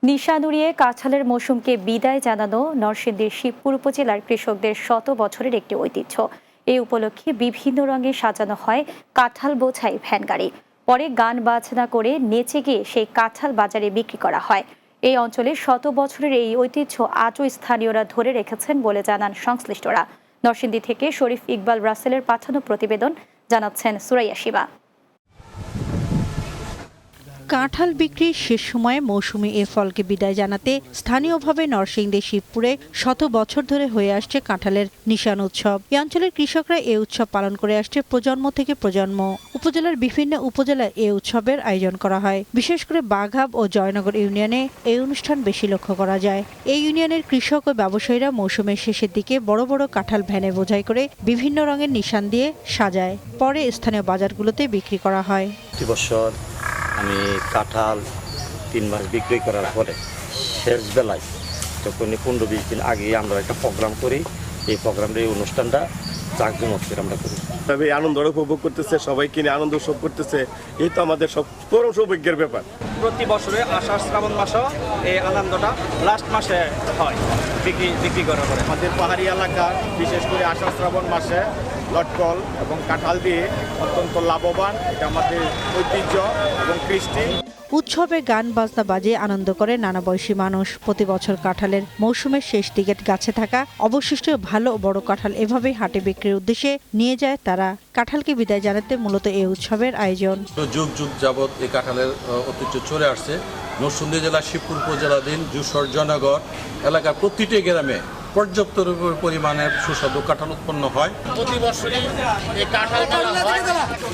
নিশানুড়িয়ে কাঁঠালের মৌসুমকে বিদায় জানানো নরসিংদীর শিবপুর উপজেলার কৃষকদের শত বছরের একটি ঐতিহ্য। এই উপলক্ষে বিভিন্ন রঙে সাজানো হয় কাঁঠাল বোঝাই ভ্যান গাড়ি। পরে গান বাজনা করে নেচে গিয়ে সেই কাঁঠাল বাজারে বিক্রি করা হয়। এই অঞ্চলে শত বছরের এই ঐতিহ্য আজও স্থানীয়রা ধরে রেখেছেন বলে জানান সংশ্লিষ্টরা। নরসিংদী থেকে শরীফ ইকবাল রাসেলের পাঠানো প্রতিবেদন, জানাচ্ছেন সুরাইয়া শিবা। কাঁঠাল বিক্রির শেষ সময়ে মৌসুমী এ ফলকে বিদায় জানাতে স্থানীয়ভাবে নরসিংদীর শিবপুরে শত বছর ধরে হয়ে আসছে কাঁঠালের নিশান উৎসব। এই অঞ্চলের কৃষকরা এই উৎসব পালন করে আসছে প্রজন্ম থেকে প্রজন্ম। উপজেলার বিভিন্ন উপজেলায় এই উৎসবের আয়োজন করা হয়। বিশেষ করে বাঘাব ও জয়নগর ইউনিয়নে এই অনুষ্ঠান বেশি লক্ষ্য করা যায়। এই ইউনিয়নের কৃষক ও ব্যবসায়ীরা মৌসুমের শেষের দিকে বড় বড় কাঁঠাল ভ্যানে বোঝাই করে বিভিন্ন রঙের নিশান দিয়ে সাজায়, পরে স্থানীয় বাজারগুলোতে বিক্রি করা হয়। আমি কাঁঠাল 3 মাস বিক্রি করার পরে শেষ বেলায় যখন 15-20 দিন আগে আমরা একটা প্রোগ্রাম করি, এই প্রোগ্রামটা এই অনুষ্ঠানটা জাঁকজমক করে আমরা করি। তবে আনন্দটা উপভোগ করতেছে, সবাই কিনে আনন্দ উৎসব করতেছে, এই তো আমাদের সব পরম সৌভাগ্যের ব্যাপার। প্রতি বছরে আষাঢ় শ্রাবণ মাসেও এই আনন্দটা লাস্ট মাসে হয় বিক্রি করার পরে। আমাদের পাহাড়ি এলাকা বিশেষ করে আষাঢ় শ্রাবণ মাসে লটকল এবং কাঁঠাল দিয়ে অত্যন্ত লাভবান, এটা আমাদের ঐতিহ্য এবং কৃষ্টি। উৎসবে গান বাজনা বাজিয়ে আনন্দ করে নানা বয়সী মানুষ। প্রতি বছর কাঁঠালের মৌসুমের শেষ দিকে গাছে থাকা অবশিষ্ট ভালো ও বড় কাঁঠাল এভাবেই হাটে বিক্রির উদ্দেশ্যে নিয়ে যায় তারা। কাঁঠালকে বিদায় জানাতে মূলত এই উৎসবের আয়োজন। যুগ যুগ যাবৎ এই কাঁঠালের ঐতিহ্য চলে আসছে। নরসিংদী জেলা শিবপুর উপজেলাধীন যশোর জয়নগর এলাকার প্রতিটি গ্রামে পর্যাপ্ত পরিমাণে সুস্বাদু কাঁঠাল উৎপন্ন হয়। প্রতি বছরই এই কাঁঠাল মেলা হয়,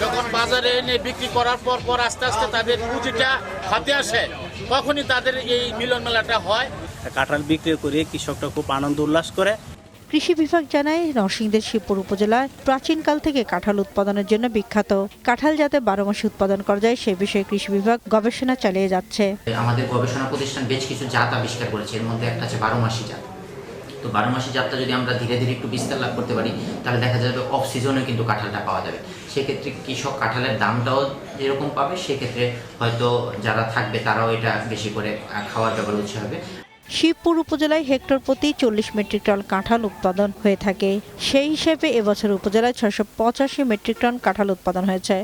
যখন বাজারে এনে বিক্রি করার পর আস্তে আস্তে তাদের পুঁজিটা হাতে আসে, তখনই তাদের এই মিলন মেলাটা হয়। কাঁঠাল বিক্রি করে কৃষকরা খুব আনন্দ উল্লাস করে। কৃষি বিভাগ জানায়, নরসিংদীর শিবপুর উপজেলায় প্রাচীনকাল থেকে কাঁঠাল উৎপাদনের জন্য বিখ্যাত। কাঁঠাল যাতে 12 মাসে উৎপাদন করা যায় সে বিষয়ে কৃষি বিভাগ গবেষণা চালিয়ে যাচ্ছে। আমাদের গবেষণা প্রতিষ্ঠান বেশ কিছু জাত আবিষ্কার করেছে, এর মধ্যে একটা আছে 12 মাসি জাত। তো 12 মাসি জাতটা যদি আমরা ধীরে ধীরে একটু বিস্তার লাভ করতে পারি, তাহলে দেখা যাবে অফ সিজনেও কিন্তু কাঁঠালটা পাওয়া যাবে। সেক্ষেত্রে কৃষক কাঁঠালের দামটাও যেরকম পাবে, সেক্ষেত্রে হয়তো যারা থাকবে তারাও এটা বেশি করে খাওয়ার ব্যাপারে উৎসাহ হবে। শিবপুর উপজেলায় হেক্টর প্রতি 40 মেট্রিক টন কাঁঠাল উৎপাদন হয়ে থাকে। সেই হিসেবে এবছর উপজেলায় 685 মেট্রিক টন কাঁঠাল উৎপাদন হয়েছে।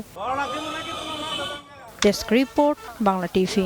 Desk report, Bangla TV.